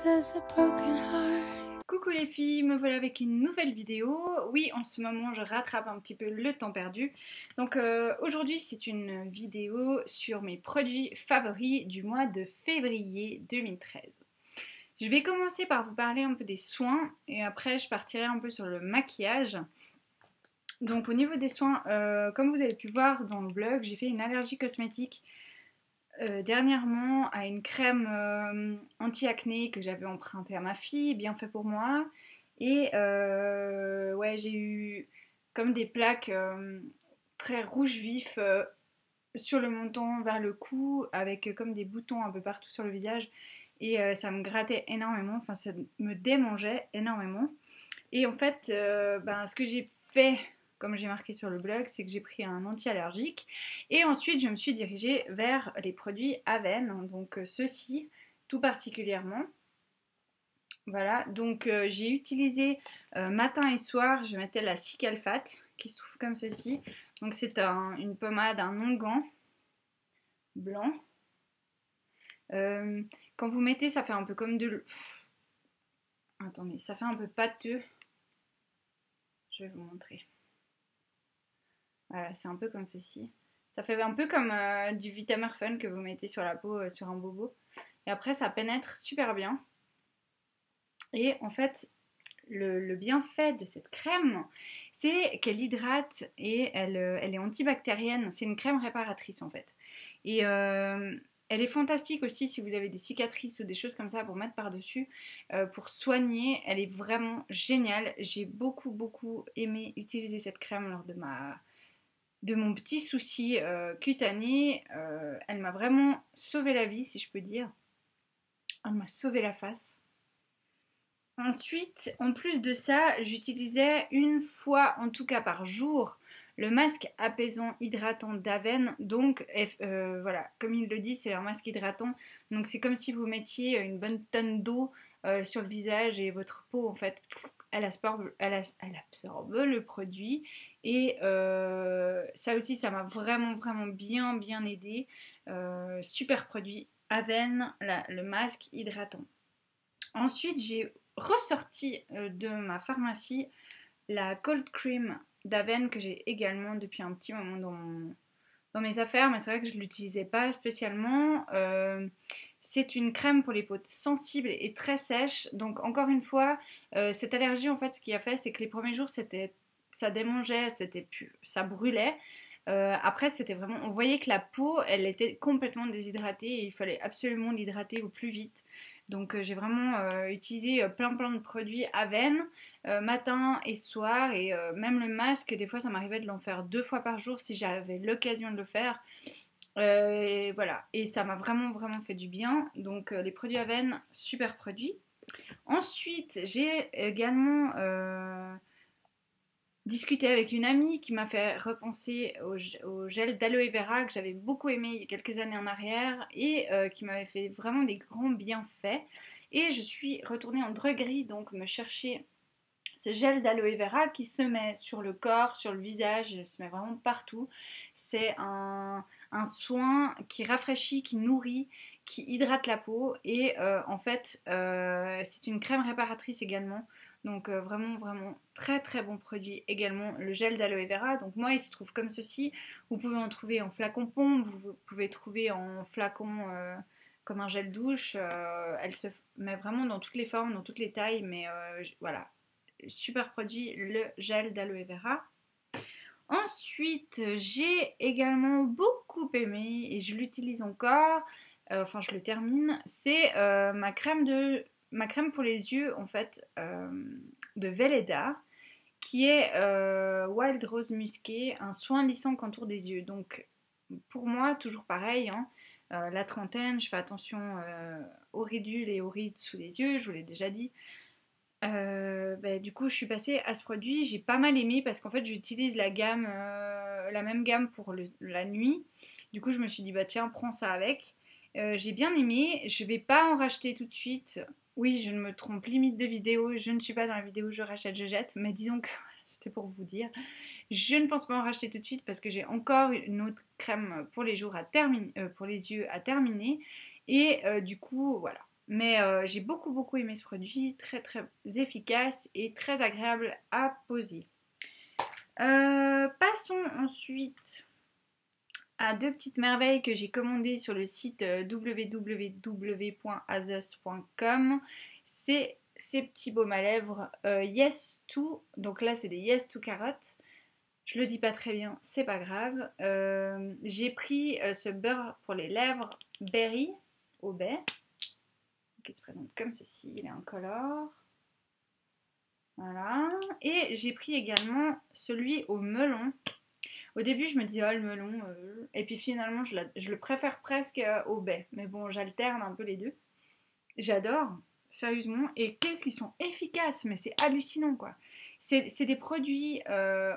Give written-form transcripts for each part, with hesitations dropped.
there's a broken heart. Coucou les filles, me voilà avec une nouvelle vidéo. Oui, en ce moment je rattrape un petit peu le temps perdu. Donc aujourd'hui c'est une vidéo sur mes produits favoris du mois de février 2013. Je vais commencer par vous parler un peu des soins et après je partirai un peu sur le maquillage. Donc au niveau des soins, comme vous avez pu voir dans le blog, j'ai fait une allergie cosmétique dernièrement à une crème anti-acné que j'avais empruntée à ma fille, bien fait pour moi. Et ouais, j'ai eu comme des plaques très rouge vif sur le menton, vers le cou, avec comme des boutons un peu partout sur le visage. Et ça me grattait énormément, enfin ça me démangeait énormément. Et en fait, ce que j'ai fait, comme j'ai marqué sur le blog, c'est que j'ai pris un anti-allergique. Et ensuite, je me suis dirigée vers les produits Aven, donc ceux-ci tout particulièrement. Voilà, donc j'ai utilisé matin et soir, je mettais la Cicalfate qui se trouve comme ceci. Donc c'est une pommade, un onguent blanc. Quand vous mettez, ça fait un peu comme Attendez, ça fait un peu pâteux. Je vais vous montrer. Voilà, c'est un peu comme ceci. Ça fait un peu comme du Vitamerfen que vous mettez sur la peau, sur un bobo. Et après, ça pénètre super bien. Et en fait, le bienfait de cette crème, c'est qu'elle hydrate et elle est antibactérienne. C'est une crème réparatrice en fait. Et elle est fantastique aussi si vous avez des cicatrices ou des choses comme ça pour mettre par-dessus, pour soigner. Elle est vraiment géniale. J'ai beaucoup aimé utiliser cette crème lors de mon petit souci cutané. Elle m'a vraiment sauvé la vie, si je peux dire. Elle m'a sauvé la face. Ensuite, en plus de ça, j'utilisais une fois, en tout cas par jour, le masque apaisant hydratant d'Aven. Donc, voilà, comme il le dit, c'est un masque hydratant. Donc, c'est comme si vous mettiez une bonne tonne d'eau sur le visage et votre peau, en fait, elle absorbe le produit. Et ça aussi, ça m'a vraiment bien aidé. Super produit, Aven, le masque hydratant. Ensuite, j'ai ressorti de ma pharmacie la Cold Cream d'Aven que j'ai également depuis un petit moment dans mes affaires, mais c'est vrai que je ne l'utilisais pas spécialement. C'est une crème pour les peaux sensibles et très sèches. Donc encore une fois, cette allergie, en fait, ce qui a fait, c'est que les premiers jours, ça démangeait, ça brûlait. Après, c'était vraiment, on voyait que la peau, elle était complètement déshydratée et il fallait absolument l'hydrater au plus vite. Donc, j'ai vraiment utilisé plein de produits Aven, matin et soir, et même le masque, des fois, ça m'arrivait de l'en faire 2 fois par jour si j'avais l'occasion de le faire. Et voilà, et ça m'a vraiment fait du bien. Donc, les produits Aven, super produits. Ensuite, j'ai également discuté avec une amie qui m'a fait repenser au gel d'aloe vera que j'avais beaucoup aimé il y a quelques années en arrière et qui m'avait fait vraiment des grands bienfaits. Et je suis retournée en droguerie donc me chercher ce gel d'aloe vera qui se met sur le corps, sur le visage, il se met vraiment partout. C'est un soin qui rafraîchit, qui nourrit, qui hydrate la peau et en fait c'est une crème réparatrice également. Donc vraiment très bon produit également le gel d'aloe vera. Donc moi il se trouve comme ceci. Vous pouvez en trouver en flacon pompe, vous pouvez trouver en flacon comme un gel douche. Elle se met vraiment dans toutes les formes, dans toutes les tailles, mais voilà, super produit, le gel d'aloe vera. Ensuite, j'ai également beaucoup aimé, et je l'utilise encore, enfin je le termine, c'est ma crème pour les yeux, en fait, de Velleda, qui est Wild Rose Musqué, un soin lissant contour des yeux. Donc, pour moi, toujours pareil, hein, la trentaine, je fais attention aux ridules et aux rides sous les yeux, je vous l'ai déjà dit. Du coup, je suis passée à ce produit. J'ai pas mal aimé parce qu'en fait, j'utilise la même gamme pour la nuit. Du coup, je me suis dit, bah tiens, prends ça avec. J'ai bien aimé. Je vais pas en racheter tout de suite. Oui, je ne me trompe, limite de vidéo. Je ne suis pas dans la vidéo je rachète, je jette. Mais disons que c'était pour vous dire. Je ne pense pas en racheter tout de suite parce que j'ai encore une autre crème pour les yeux à terminer. Et du coup, voilà. Mais j'ai beaucoup aimé ce produit, très très efficace et très agréable à poser. Passons ensuite à deux petites merveilles que j'ai commandées sur le site www.azos.com. C'est ces petits baumes à lèvres Yes To. Donc là, c'est des Yes To carottes. Je le dis pas très bien, c'est pas grave. J'ai pris ce beurre pour les lèvres Berry au baie, qui se présente comme ceci. Il est incolore. Voilà. Et j'ai pris également celui au melon. Au début, je me dis, oh le melon. Et puis finalement, je le préfère presque au baie. Mais bon, j'alterne un peu les deux. J'adore, sérieusement. Et qu'est-ce qu'ils sont efficaces, mais c'est hallucinant quoi. C'est des produits,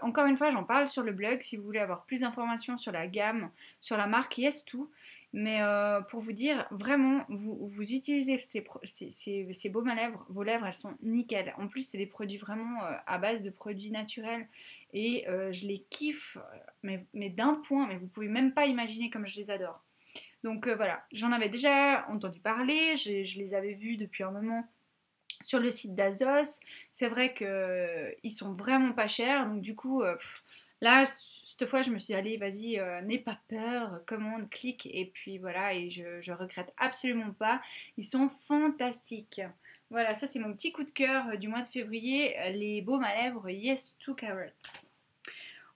encore une fois, j'en parle sur le blog si vous voulez avoir plus d'informations sur la gamme, sur la marque Yes2. Mais pour vous dire, vraiment, vous utilisez ces baumes à lèvres, vos lèvres, elles sont nickel. En plus, c'est des produits vraiment à base de produits naturels. Et je les kiffe, mais d'un point, mais vous pouvez même pas imaginer comme je les adore. Donc voilà, j'en avais déjà entendu parler, je les avais vus depuis un moment sur le site d'Azos. C'est vrai qu'ils sont vraiment pas chers, donc du coup, là, cette fois, je me suis dit, allez, vas-y, n'aie pas peur, commande, clique, et puis voilà, et je regrette absolument pas. Ils sont fantastiques. Voilà, ça c'est mon petit coup de cœur du mois de février, les baumes à lèvres Yes to Carrots.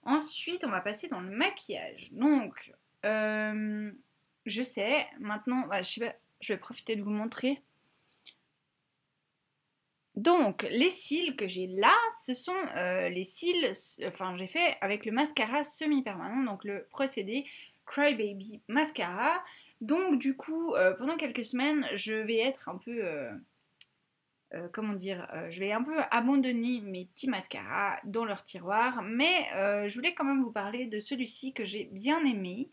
Ensuite, on va passer dans le maquillage. Donc, je sais, maintenant, je vais profiter de vous montrer. Donc, les cils que j'ai là, ce sont les cils, enfin, j'ai fait avec le mascara semi-permanent, donc le procédé Crybaby Mascara. Donc, du coup, pendant quelques semaines, je vais être un peu, comment dire, je vais un peu abandonner mes petits mascaras dans leur tiroir, mais je voulais quand même vous parler de celui-ci que j'ai bien aimé.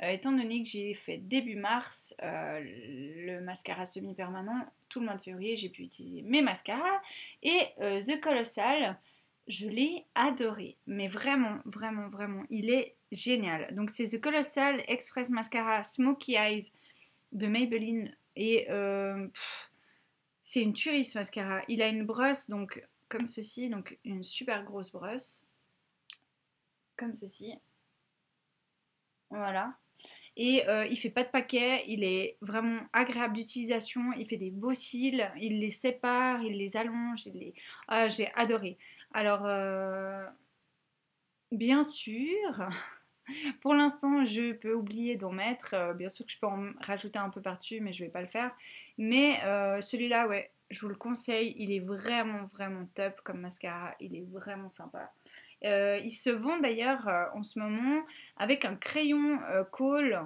Étant donné que j'ai fait début mars le mascara semi-permanent, tout le mois de février, j'ai pu utiliser mes mascaras. Et The Colossal, je l'ai adoré. Mais vraiment, il est génial. Donc c'est The Colossal Express Mascara Smoky Eyes de Maybelline. Et c'est une tuerie ce mascara. Il a une brosse donc comme ceci, donc une super grosse brosse. Comme ceci. Voilà. Et il fait pas de paquet, il est vraiment agréable d'utilisation, il fait des beaux cils, il les sépare, il les allonge, Ah, j'ai adoré. Alors, bien sûr, pour l'instant, je peux oublier d'en mettre. Bien sûr que je peux en rajouter un peu par-dessus, mais je vais pas le faire. Mais celui-là, ouais, je vous le conseille. Il est vraiment top comme mascara. Il est vraiment sympa. Il se vend d'ailleurs en ce moment avec un crayon Kohl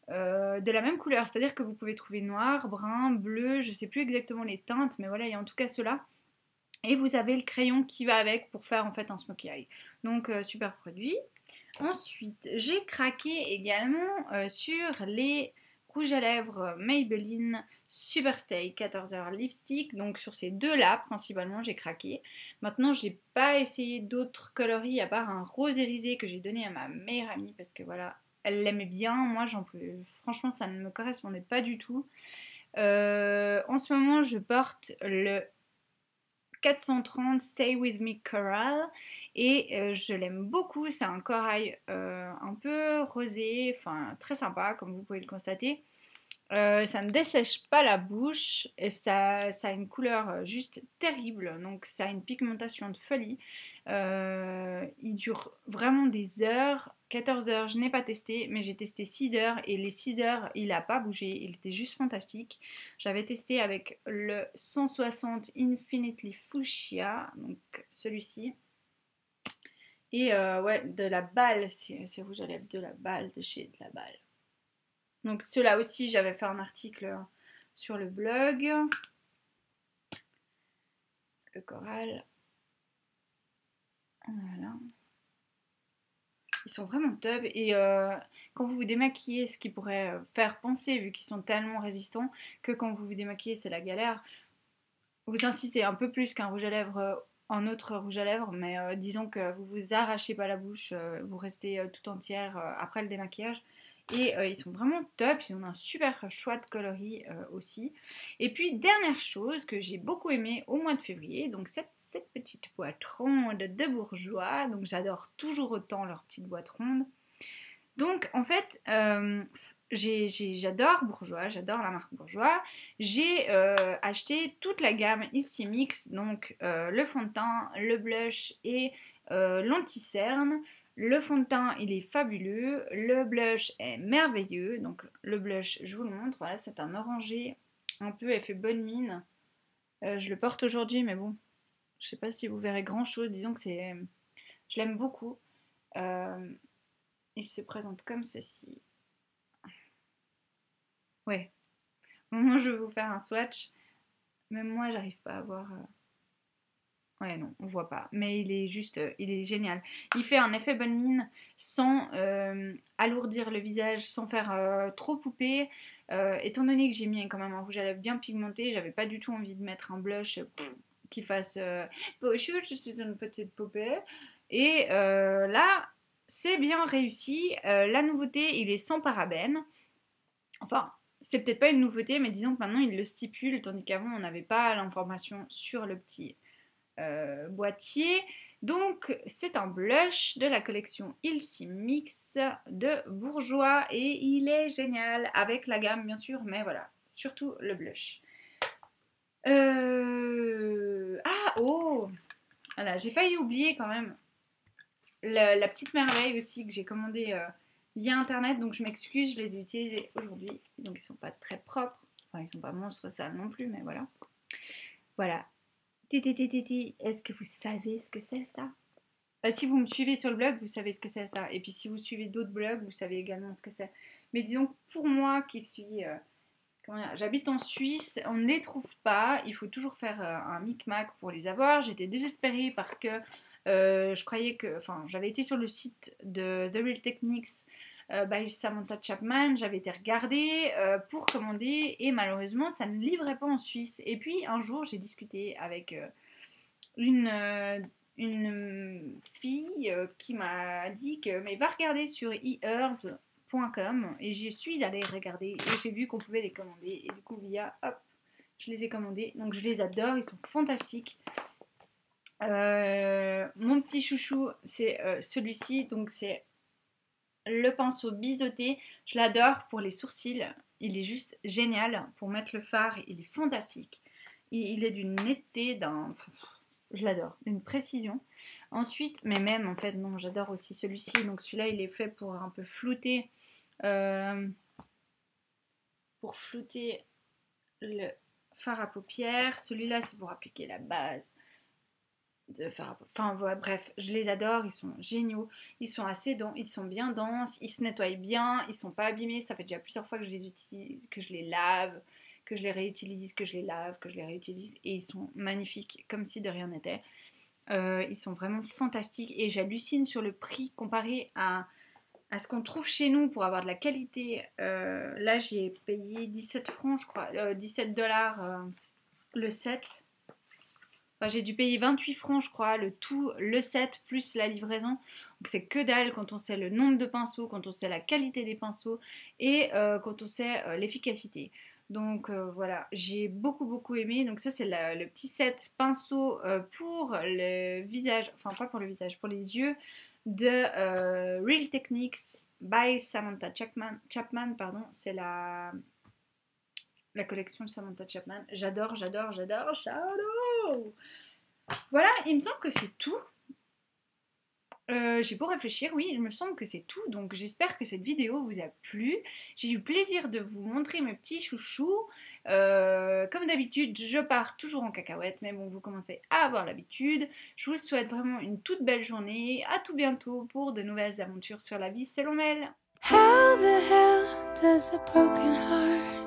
de la même couleur. C'est-à-dire que vous pouvez trouver noir, brun, bleu, je sais plus exactement les teintes, mais voilà, il y a en tout cas ceux-là. Et vous avez le crayon qui va avec pour faire en fait un smokey eye. Donc super produit. Ensuite, j'ai craqué également sur les rouges à lèvres Maybelline Superstay 14h lipstick. Donc sur ces deux-là, principalement, j'ai craqué. Maintenant, j'ai pas essayé d'autres coloris à part un rose irisé que j'ai donné à ma meilleure amie parce que voilà, elle l'aimait bien. Moi, j'en peux. Franchement, ça ne me correspondait pas du tout. En ce moment, je porte le 430 Stay With Me Coral et je l'aime beaucoup, c'est un corail un peu rosé, enfin très sympa comme vous pouvez le constater. Ça ne dessèche pas la bouche et ça a une couleur juste terrible, donc ça a une pigmentation de folie. Il dure vraiment des heures, 14 heures, je n'ai pas testé, mais j'ai testé 6 heures et les 6 heures il n'a pas bougé, il était juste fantastique. J'avais testé avec le 160 Infinitely Fuchsia, donc celui-ci. Et ouais, de la balle, c'est rouge à lèvres, de la balle, de chez de la balle. Donc ceux-là aussi, j'avais fait un article sur le blog. Le coral. Voilà. Ils sont vraiment top. Et quand vous vous démaquillez, ce qui pourrait faire penser, vu qu'ils sont tellement résistants, que quand vous vous démaquillez, c'est la galère. Vous insistez un peu plus qu'un rouge à lèvres en autre rouge à lèvres, mais disons que vous vous arrachez pas la bouche, vous restez tout entière après le démaquillage. Et ils sont vraiment top, ils ont un super choix de coloris aussi. Et puis dernière chose que j'ai beaucoup aimé au mois de février, donc cette petite boîte ronde de Bourjois, donc j'adore toujours autant leur petite boîte ronde. Donc en fait, j'adore Bourjois, j'adore la marque Bourjois. J'ai acheté toute la gamme Ilsi Mix, donc le fond de teint, le blush et l'anti-cerne. Le fond de teint, il est fabuleux. Le blush est merveilleux. Donc le blush, je vous le montre. Voilà, c'est un orangé, un peu effet bonne mine. Je le porte aujourd'hui, mais bon, je sais pas si vous verrez grand chose. Disons que je l'aime beaucoup. Il se présente comme ceci. Ouais. Moi, je vais vous faire un swatch. Même moi, j'arrive pas à voir. Ouais, non, on voit pas. Mais il est juste, il est génial. Il fait un effet bonne mine sans alourdir le visage, sans faire trop poupée. Étant donné que j'ai mis quand même un rouge à lèvres bien pigmenté, j'avais pas du tout envie de mettre un blush qui fasse bonjour, je suis une petite poupée. Et là, c'est bien réussi. La nouveauté, il est sans parabènes. Enfin, c'est peut-être pas une nouveauté, mais disons que maintenant il le stipule, tandis qu'avant on n'avait pas l'information sur le petit boîtier. Donc c'est un blush de la collection Ilsi Mix de Bourjois et il est génial avec la gamme bien sûr, mais voilà, surtout le blush. Ah oh, voilà, j'ai failli oublier quand même la petite merveille aussi que j'ai commandée via internet, donc je m'excuse, je les ai utilisés aujourd'hui, donc ils sont pas très propres, enfin ils sont pas monstres sales non plus, mais voilà. Voilà. Titi, est-ce que vous savez ce que c'est ça? Si vous me suivez sur le blog, vous savez ce que c'est ça. Et puis si vous suivez d'autres blogs, vous savez également ce que c'est. Mais disons que pour moi qui suis... j'habite en Suisse, on ne les trouve pas. Il faut toujours faire un micmac pour les avoir. J'étais désespérée parce que je croyais que... Enfin, j'avais été sur le site de The Real Techniques by Samantha Chapman. J'avais été regarder pour commander et malheureusement, ça ne livrait pas en Suisse. Et puis un jour, j'ai discuté avec une fille qui m'a dit que mais va regarder sur eherb.com et j'y suis allée regarder et j'ai vu qu'on pouvait les commander et du coup via hop je les ai commandés, donc je les adore, ils sont fantastiques. Mon petit chouchou c'est celui-ci, donc c'est le pinceau biseauté, je l'adore pour les sourcils, il est juste génial pour mettre le fard, il est fantastique, il est d'une netteté, je l'adore, d'une précision. Ensuite, mais même en fait, non, j'adore aussi celui-ci. Donc celui-là, il est fait pour un peu flouter, le fard à paupières. Celui-là, c'est pour appliquer la base de fard à paupières. Enfin, voilà, bref, je les adore, ils sont géniaux. Ils sont assez denses, ils sont bien denses, ils se nettoient bien, ils sont pas abîmés. Ça fait déjà plusieurs fois que je les utilise, que je les lave, que je les réutilise, que je les lave, que je les réutilise. Et ils sont magnifiques, comme si de rien n'était. Ils sont vraiment fantastiques et j'hallucine sur le prix comparé à ce qu'on trouve chez nous pour avoir de la qualité. Là, j'ai payé 17 francs, je crois, 17 dollars le set. Enfin, j'ai dû payer 28 francs, je crois, le set plus la livraison. Donc c'est que dalle quand on sait le nombre de pinceaux, quand on sait la qualité des pinceaux et quand on sait l'efficacité. Donc voilà, j'ai beaucoup aimé. Donc ça c'est le petit set pinceau pour le visage, enfin pas pour le visage, pour les yeux de Real Techniques by Samantha Chapman pardon. C'est la collection de Samantha Chapman. J'adore. Voilà, il me semble que c'est tout. J'ai beau réfléchir, oui, il me semble que c'est tout. Donc j'espère que cette vidéo vous a plu. J'ai eu plaisir de vous montrer mes petits chouchous. Comme d'habitude, je pars toujours en cacahuète, mais bon, vous commencez à avoir l'habitude. Je vous souhaite vraiment une toute belle journée. À tout bientôt pour de nouvelles aventures sur la vie selon Mel. How the hell does a broken heart